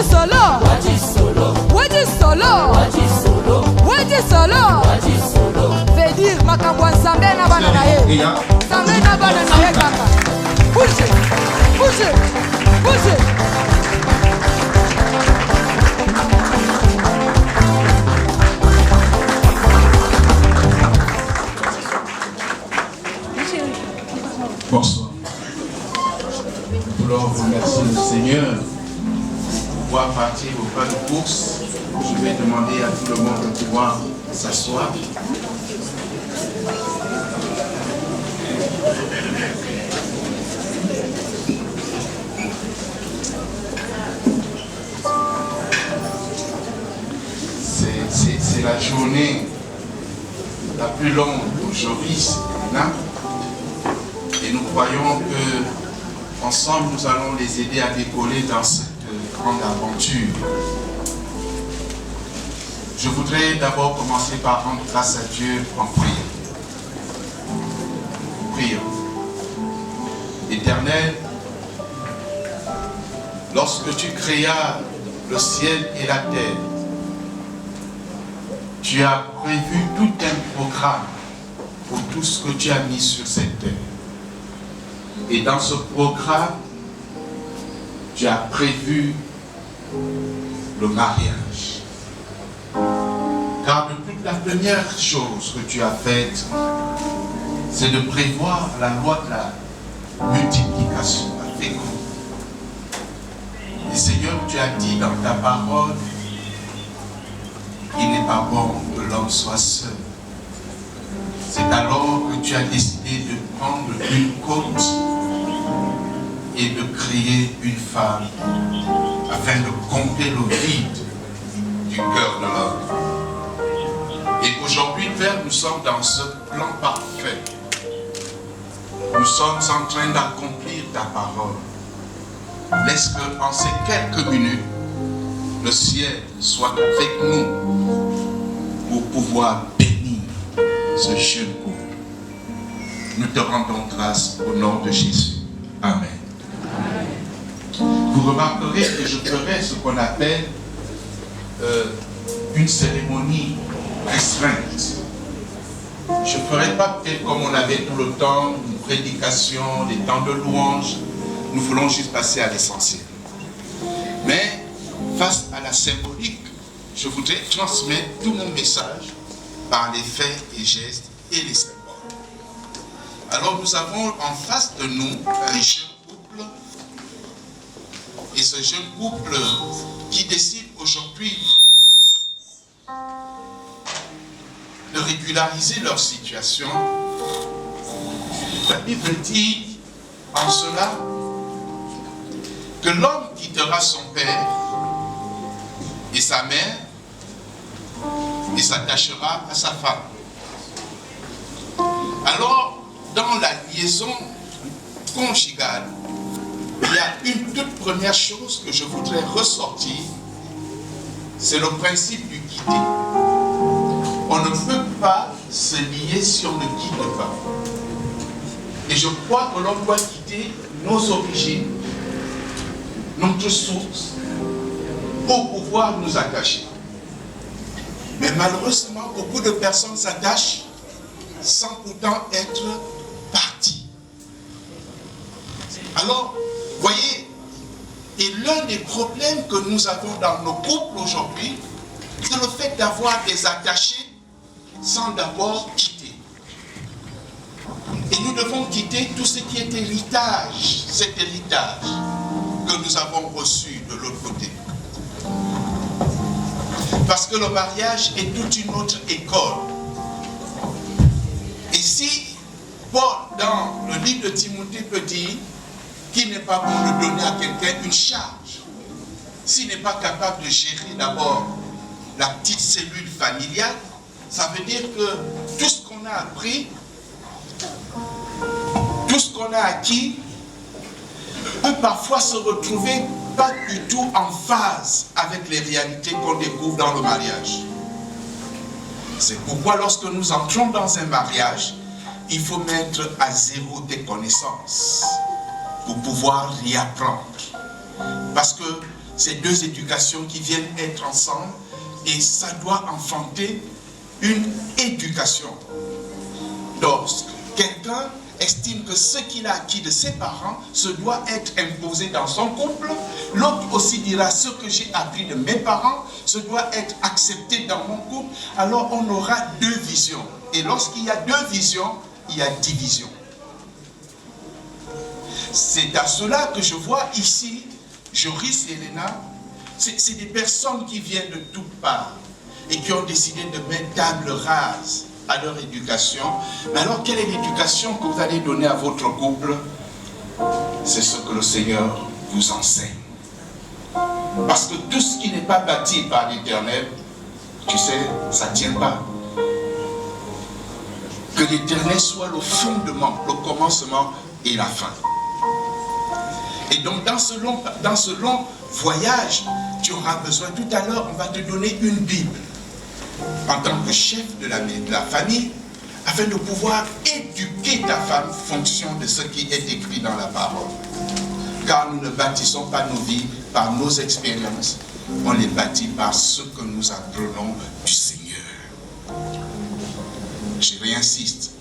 solo. Wadi solo. Veut dire makambo nzambe na bana na ye. Nzambe na bana na ye kaka. Bouge. Bonsoir. Nous voulons remercier le Seigneur pour pouvoir partir au pas de course. Je vais demander à tout le monde de pouvoir s'asseoir. C'est la journée la plus longue aujourd'hui, et nous croyons que ensemble nous allons les aider à décoller dans cette grande aventure. Je voudrais d'abord commencer par rendre grâce à Dieu en prière. Prions. Éternel, lorsque tu créas le ciel et la terre, tu as prévu tout un programme pour tout ce que tu as mis sur cette terre. Et dans ce programme, tu as prévu le mariage. Car depuis la première chose que tu as faite, c'est de prévoir la loi de la multiplication, la fécondité. Et Seigneur, tu as dit dans ta parole, il n'est pas bon que l'homme soit seul. C'est alors que tu as décidé de prendre une côte et de créer une femme afin de combler le vide du cœur de l'homme. Et aujourd'hui, Père, nous sommes dans ce plan parfait. Nous sommes en train d'accomplir ta parole. Laisse que en ces quelques minutes, le ciel soit avec nous pour pouvoir bénir ce jeune couple. Nous te rendons grâce au nom de Jésus. Amen. Vous remarquerez que je ferai ce qu'on appelle une cérémonie restreinte. Je ne ferai pas peut-être comme on avait tout le temps, une prédication, des temps de louange. Nous voulons juste passer à l'essentiel. Mais face à la symbolique, je voudrais transmettre tout mon message par les faits et gestes et les symboles. Alors nous avons en face de nous un jeune couple, et ce jeune couple qui décide aujourd'hui de régulariser leur situation. La Bible dit en cela que l'homme quittera son père et sa mère et s'attachera à sa femme. Alors, dans la liaison conjugale, il y a une toute première chose que je voudrais ressortir, c'est le principe du quitter. On ne peut pas se lier si on ne quitte pas. Et je crois que l'on doit quitter nos origines, notre source, pour pouvoir nous attacher. Mais malheureusement, beaucoup de personnes s'attachent sans pourtant être parties. Alors, voyez, et l'un des problèmes que nous avons dans nos couples aujourd'hui, c'est le fait d'avoir des attachés sans d'abord quitter. Et nous devons quitter tout ce qui est héritage, cet héritage que nous avons reçu de l'autre côté. Parce que le mariage est toute une autre école. Et si Paul, dans le livre de Timothée, peut dire qu'il n'est pas bon de donner à quelqu'un une charge, s'il n'est pas capable de gérer d'abord la petite cellule familiale, ça veut dire que tout ce qu'on a appris, tout ce qu'on a acquis, peut parfois se retrouver pas du tout en phase avec les réalités qu'on découvre dans le mariage. C'est pourquoi lorsque nous entrons dans un mariage, il faut mettre à zéro des connaissances pour pouvoir y apprendre. Parce que ces deux éducations qui viennent être ensemble et ça doit enfanter une éducation. Donc, quelqu'un estime que ce qu'il a acquis de ses parents se doit être imposé dans son couple. L'autre aussi dira ce que j'ai appris de mes parents se doit être accepté dans mon couple. Alors on aura deux visions. Et lorsqu'il y a deux visions, il y a division. C'est à cela que je vois ici, Joris et Léna, c'est des personnes qui viennent de toutes parts et qui ont décidé de mettre table rase à leur éducation. Mais alors, quelle est l'éducation que vous allez donner à votre couple? C'est ce que le Seigneur vous enseigne. Parce que tout ce qui n'est pas bâti par l'Éternel, tu sais, ça ne tient pas. Que l'Éternel soit le fondement, le commencement et la fin. Et donc, dans ce long voyage, tu auras besoin, tout à l'heure, on va te donner une Bible en tant que chef de la famille, afin de pouvoir éduquer ta femme en fonction de ce qui est écrit dans la parole. Car nous ne bâtissons pas nos vies par nos expériences, on les bâtit par ce que nous apprenons du Seigneur. Je réinsiste,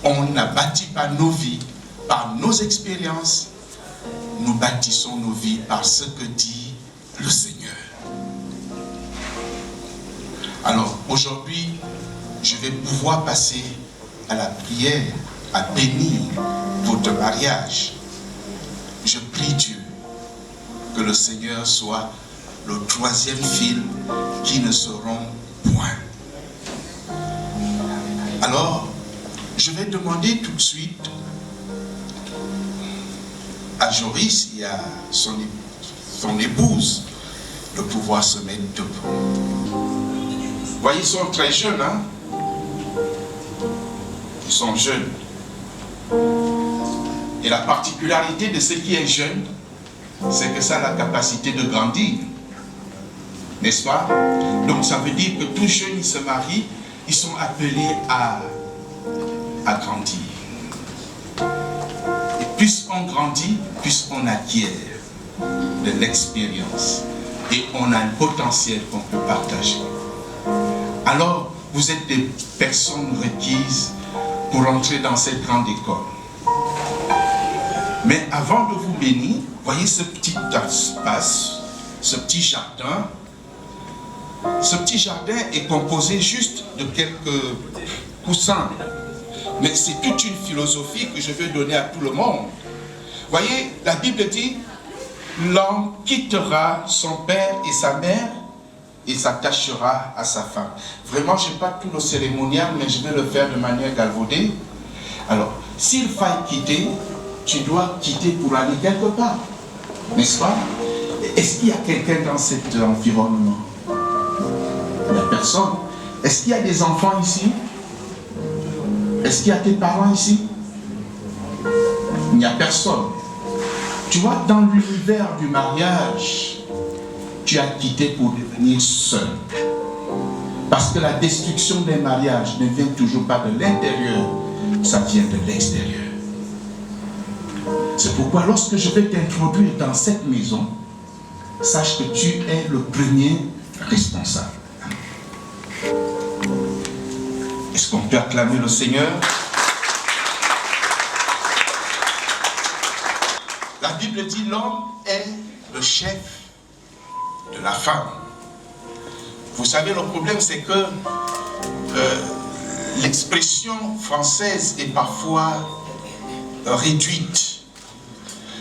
on ne bâtit pas nos vies par nos expériences, nous bâtissons nos vies par ce que dit le Seigneur. Alors aujourd'hui, je vais pouvoir passer à la prière, à bénir votre mariage. Je prie Dieu que le Seigneur soit le troisième fil qui ne se rompt point. Alors, je vais demander tout de suite à Joris et à son épouse de pouvoir se mettre debout. Vous voyez, ils sont très jeunes, hein? Ils sont jeunes. Et la particularité de ce qui est jeune, c'est que ça a la capacité de grandir. N'est-ce pas? Donc ça veut dire que tous jeunes, ils se marient, ils sont appelés à grandir. Et plus on grandit, plus on acquiert de l'expérience. Et on a un potentiel qu'on peut partager. Alors, vous êtes des personnes requises pour entrer dans cette grande école. Mais avant de vous bénir, voyez ce petit espace, ce petit jardin. Ce petit jardin est composé juste de quelques coussins. Mais c'est toute une philosophie que je veux donner à tout le monde. Voyez, la Bible dit, l'homme quittera son père et sa mère et s'attachera à sa femme. Vraiment, je n'ai pas tout le cérémonial, mais je vais le faire de manière galvaudée. Alors, s'il faille quitter, tu dois quitter pour aller quelque part. N'est-ce pas? Est-ce qu'il y a quelqu'un dans cet environnement? Il n'y a personne. Est-ce qu'il y a des enfants ici? Est-ce qu'il y a tes parents ici? Il n'y a personne. Tu vois, dans l'univers du mariage, tu as quitté pour devenir seul. Parce que la destruction des mariages ne vient toujours pas de l'intérieur, ça vient de l'extérieur. C'est pourquoi lorsque je vais t'introduire dans cette maison, sache que tu es le premier responsable. Est-ce qu'on peut acclamer le Seigneur? La Bible dit l'homme est le chef de la femme. Vous savez, le problème c'est que l'expression française est parfois réduite.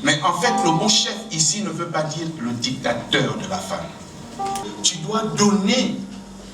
Mais en fait, le mot chef ici ne veut pas dire le dictateur de la femme. Tu dois donner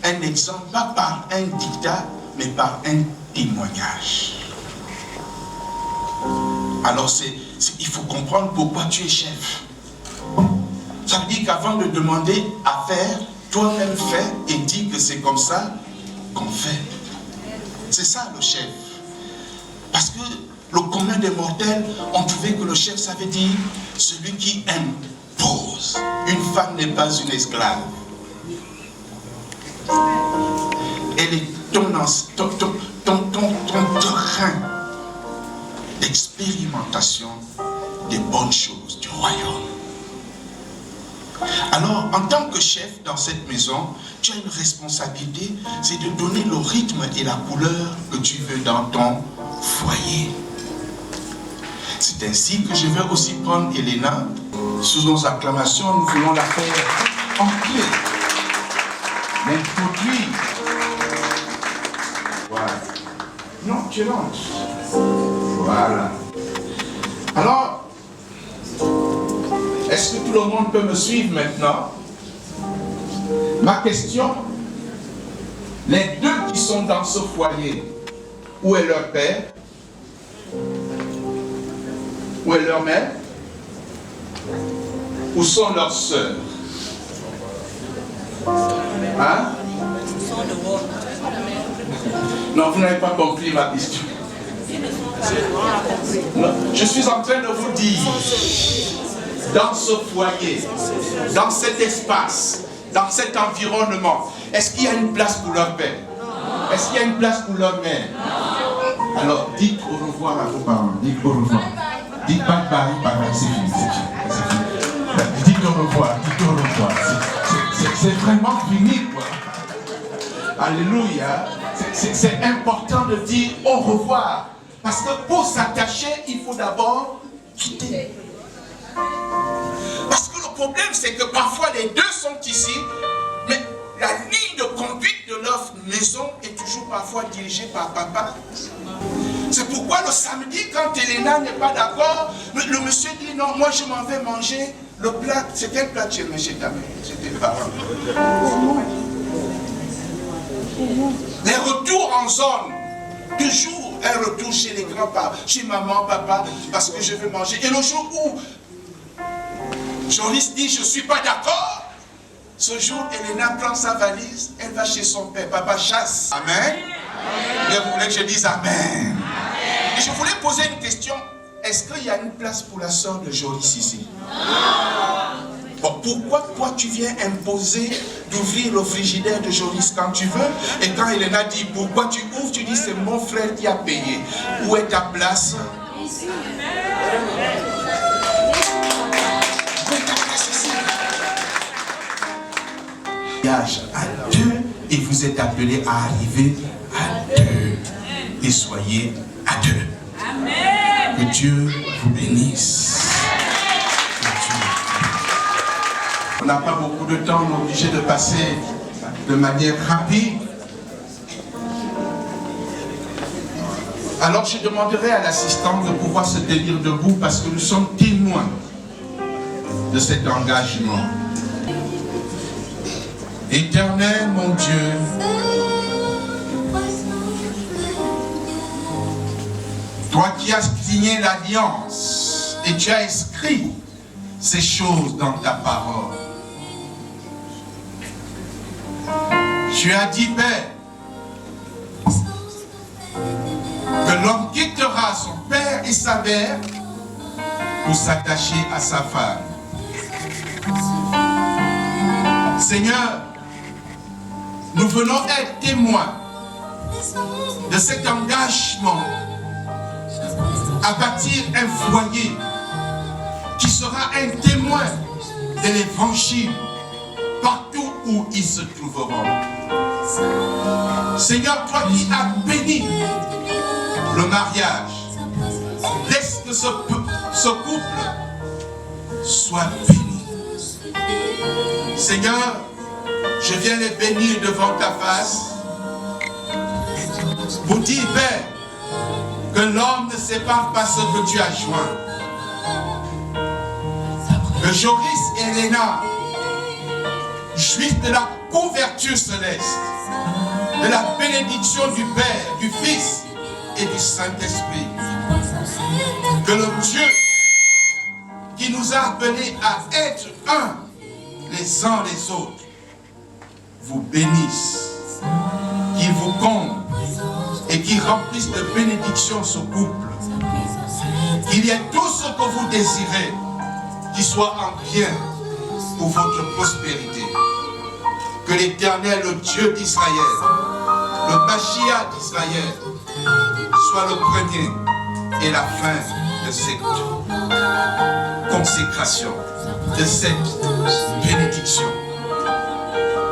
un exemple, pas par un dictat, mais par un témoignage. Alors il faut comprendre pourquoi tu es chef. Ça veut dire qu'avant de demander à faire, toi-même fais et dis que c'est comme ça qu'on fait. C'est ça le chef. Parce que le commun des mortels ont trouvé que le chef, ça veut dire celui qui impose. Une femme n'est pas une esclave. Elle est ton terrain d'expérimentation des bonnes choses du royaume. Alors, en tant que chef dans cette maison, tu as une responsabilité, c'est de donner le rythme et la couleur que tu veux dans ton foyer. C'est ainsi que je vais aussi prendre Elena. Sous nos acclamations, nous voulons la faire entrer, l'introduire. Voilà. Non, tu rentres. Voilà. Alors, est-ce que tout le monde peut me suivre maintenant? Ma question, les deux qui sont dans ce foyer, où est leur père? Où est leur mère? Où sont leurs sœurs? Hein? Non, vous n'avez pas compris ma question. Non, je suis en train de vous dire, dans ce foyer, dans cet espace, dans cet environnement, est-ce qu'il y a une place pour leur père? Est-ce qu'il y a une place pour leur mère? Alors, dites au revoir à vos parents. Dites au revoir. Dites bye bye, bye bye, c'est fini, c'est fini. Dites au revoir, dites au revoir. C'est vraiment fini, quoi. Alléluia. C'est important de dire au revoir. Parce que pour s'attacher, il faut d'abord quitter. Parce que le problème, c'est que parfois les deux sont ici, mais la ligne de conduite de leur maison est toujours parfois dirigée par papa. C'est pourquoi le samedi, quand Elena n'est pas d'accord, le monsieur dit non, moi je m'en vais manger le plat. C'est quel plat tu aimais chez ta mère? C'était pas. Les retours en zone, toujours un retour chez les grands-parents, chez maman, papa, parce que je veux manger. Et le jour où Joris dit je ne suis pas d'accord, ce jour Elena prend sa valise, elle va chez son père, papa chasse. Amen. Et vous voulez que je dise amen? Et je voulais poser une question. Est-ce qu'il y a une place pour la soeur de Joris ici? Bon, pourquoi toi tu viens imposer d'ouvrir le frigidaire de Joris quand tu veux? Et quand Elena dit pourquoi tu ouvres, tu dis c'est mon frère qui a payé. Où est ta place? Ici. Où est ta place ici? À deux, et vous êtes appelés à arriver à deux. Et soyez à deux. Amen. Que Dieu vous bénisse. On n'a pas beaucoup de temps, on est obligé de passer de manière rapide. Alors je demanderai à l'assistant de pouvoir se tenir debout parce que nous sommes témoins de cet engagement. Éternel mon Dieu, toi qui as signé l'alliance et tu as inscrit ces choses dans ta parole. Tu as dit, Père, que l'homme quittera son père et sa mère pour s'attacher à sa femme. Seigneur, nous venons être témoins de cet engagement à bâtir un foyer qui sera un témoin de l'évangile partout où ils se trouveront. Seigneur, toi qui as béni le mariage, laisse que ce couple soit béni. Seigneur, je viens les bénir devant ta face pour dire, Père, que l'homme ne sépare pas ce que tu as joint. Que Joris et Elena jouissent de la couverture céleste, de la bénédiction du Père, du Fils et du Saint-Esprit. Que le Dieu qui nous a appelés à être un les uns les autres vous bénisse, qu'il vous comble et qu'il remplisse de bénédiction ce couple. Qu'il y ait tout ce que vous désirez qui soit en bien pour votre prospérité. Que l'Éternel, le Dieu d'Israël, le Mashiach d'Israël, soit le premier et la fin de cette consécration. de cette bénédiction,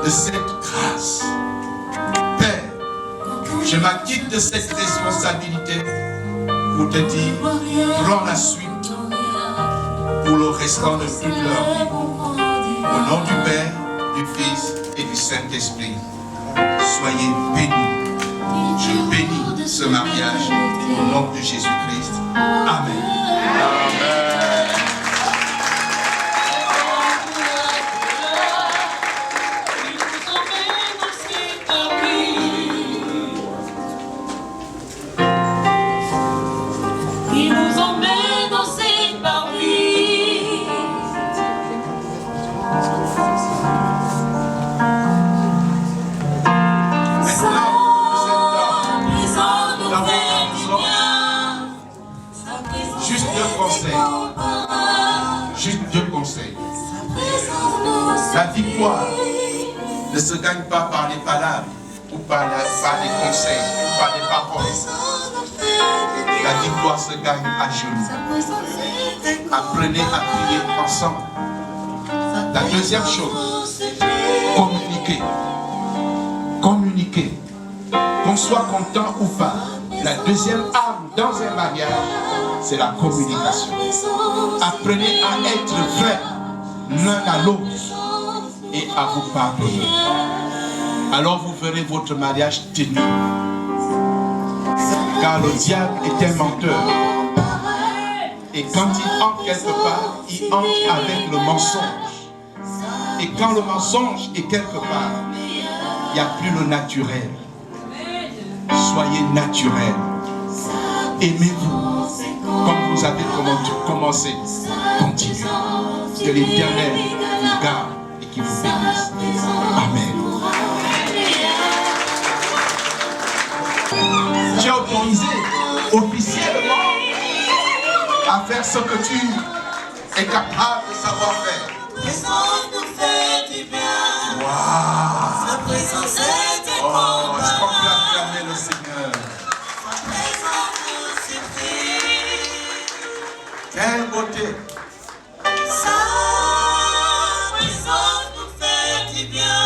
de cette grâce. Père, je m'acquitte de cette responsabilité pour te dire, prends la suite pour le restant de toute leur vie. Au nom du Père, du Fils et du Saint-Esprit, soyez bénis. Je bénis ce mariage au nom de Jésus-Christ. Amen. Amen. La victoire ne se gagne pas par les palabres ou par les conseils ou par les paroles. La victoire se gagne à genoux. Apprenez à prier ensemble. La deuxième chose, communiquer. Communiquer. Qu'on soit content ou pas, la deuxième arme dans un mariage, c'est la communication. Apprenez à être vrai l'un à l'autre et à vous pardonner. Alors vous verrez votre mariage tenu. Car le diable est un menteur. Et quand il entre quelque part, il entre avec le mensonge. Et quand le mensonge est quelque part, il n'y a plus le naturel. Soyez naturel. Aimez-vous comme vous avez commencé. Continuez. Que l'Éternel vous garde et qu'il vous bénisse. Amen. Tu es autorisé officiellement à faire ce que tu es capable de savoir faire. Présence nous fait du bien. Waouh! Sa présence est Oh, est-ce qu'on peut acclamer le Seigneur? Sa présence nous suffit. Quelle beauté! Sa présence nous fait du bien.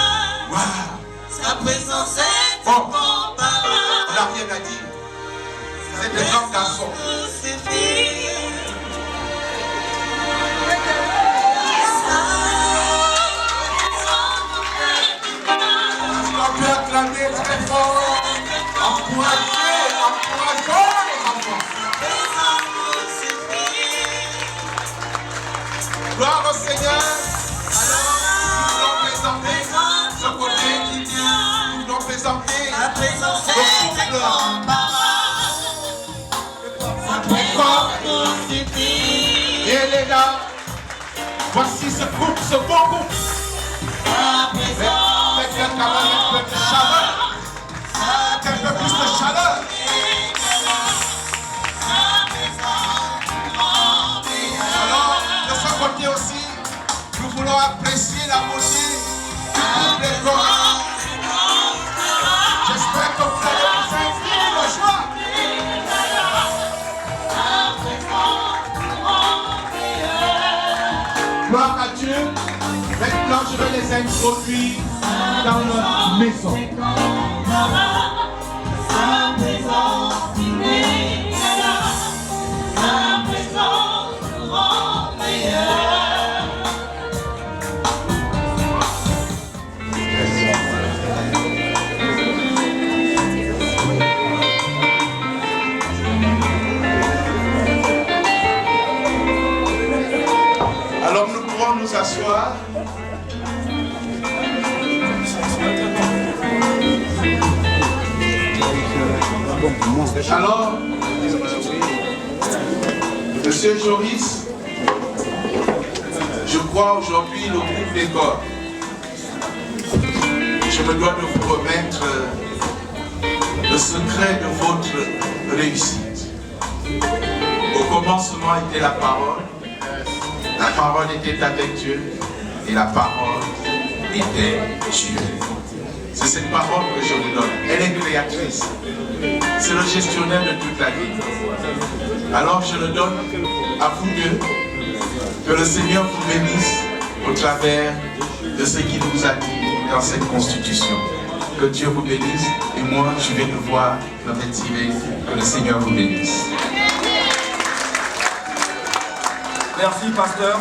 Waouh! Sa présence est Bon. incomparable. On n'a rien à dire. C'est des grands garçons. Nous suffit. On peut acclamer très fort. Encouragez les enfants. Gloire au Seigneur. Alors, nous voulons présenter ce côté. Nous voulons présenter La présence le est couple. incomparable. Nous suffit. Et elle est là. Voici ce couple, ce beau couple. La présence Faites un peu de chaleur. Un peu plus de chaleur. Alors, de ce côté aussi, nous voulons apprécier la beauté du couple Cora. J'espère que vous allez vous inscrire de joie. Gloire à Dieu. Maintenant, je vais les introduire dans leur maison. Sa présence inégalable. Sa présence nous rend meilleurs. Alors nous pourrons nous asseoir. Alors, Monsieur Joris, je crois aujourd'hui le groupe des corps. Je me dois de vous remettre le secret de votre réussite. Au commencement était la parole était avec Dieu et la parole était Dieu. C'est cette parole que je vous donne. Elle est créatrice. C'est le gestionnaire de toute la vie. Alors je le donne à vous deux. Que le Seigneur vous bénisse. travers de ce qu'il nous a dit dans cette constitution. Que Dieu vous bénisse et moi je vais devoir me retirer. Que le Seigneur vous bénisse. Merci pasteur.